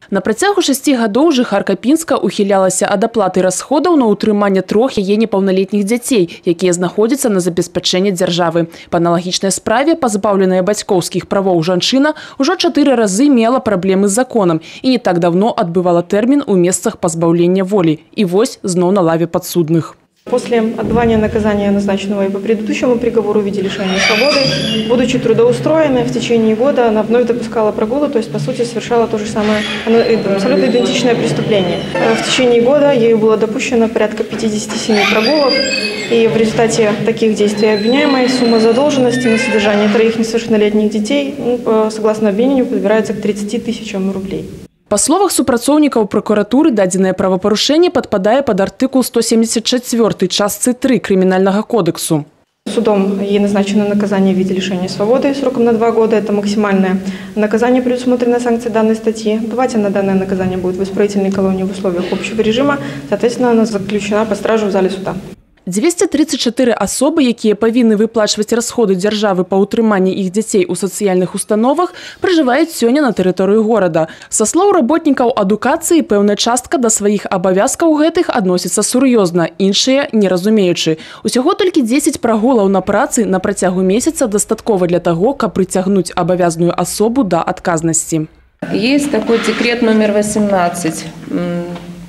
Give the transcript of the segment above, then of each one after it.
На працягу 6 гадоў жыхарка Пінска ухілялася ад аплаты расходаў на ўтрыманне 3 яе непаўналетніх дзяцей, якія знаходзяцца на забеспячэнні дзяржавы. Па аналагічнай справе пазбаўленая бацькоўскіх правоў жанчына ўжо 4 разы мела праблемы з законам і не так давно адбывала тэрмін у месцах пазбаўлення волі. І вось зноў на лаве падсудных. После отбывания наказания, назначенного и по предыдущему приговору в виде лишения свободы, будучи трудоустроенной в течение года, она вновь допускала прогулы, то есть, по сути, совершала то же самое, абсолютно идентичное преступление. В течение года ею было допущено порядка 57 прогулов, и в результате таких действий обвиняемой сумма задолженности на содержание 3 несовершеннолетних детей, согласно обвинению, подбирается к 30 тысячам рублей. Па словах супрацоўнікаў прокуратуры, дадзенае правапарушэнне падпадае пад артыкул 174 частцы 3 Крымінальнага кодексу. Судом ей назначено наказание в виде лишения свободы сроком на 2 года. Это максимальное наказание, предусмотренное санкцией данной статьи. Отбывать она данное наказание будет в исправительной колонии в условиях общего режима. Соответственно, она заключена под стражу в зале суда. 234 асобы, якія павінны выплачваць расходы дзяржавы па ўтрыманні іх дзяцей у сацыяльных установах, пражываюць сёння на тэрыторыю горада. Са слоў работнікаў адукацыі, пэўная частка да сваіх абавязкаў гэтых адносіцца сур'ёзна, іншыя не разумеючы. Усяго толькі 10 прагулаў на працы на працягу месяца дастаткова для таго, каб прыцягнуць абавязную асобу да адказнасці. Есть такой декрет номер 18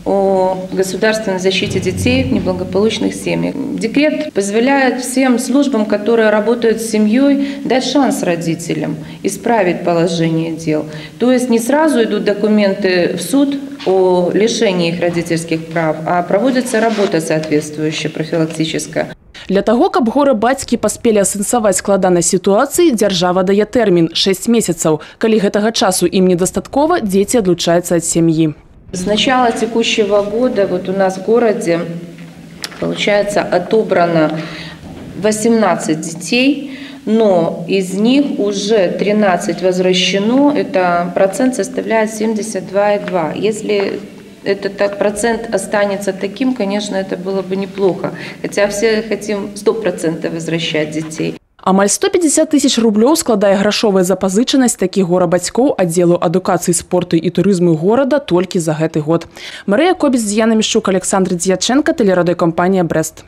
о государственной защите детей в неблагополучных семьях. Декрет позволяет всем службам, которые работают с семьей, дать шанс родителям исправить положение дел. То есть не сразу идут документы в суд о лишении их родительских прав, а проводится работа соответствующая, профилактическая. Для таго, каб гора-бацькі паспелі асэнсаваць складанай сітуацыі, дзяржава дае тэрмін 6 месяцаў. Калі гэтага часу ім недастаткова, дзеці адлучаюцца ад сям'і. С начала текущего года вот у нас в городе, получается, отобрано 18 детей, но из них уже 13 возвращено, это процент составляет 72,2. Если этот процент останется таким, конечно, это было бы неплохо, хотя все хотим 100% возвращать детей. Амаль 150 тысяч рублёў складае грашовая запазычанасць такіх гора-бацькоў аддзелу адукацыі, спорту і турызму горада толькі за гэты год. Марыя Кобец, Д'яна Мішчук, Александр Дзячэнка, тэлерадыёкампанія «Брэст».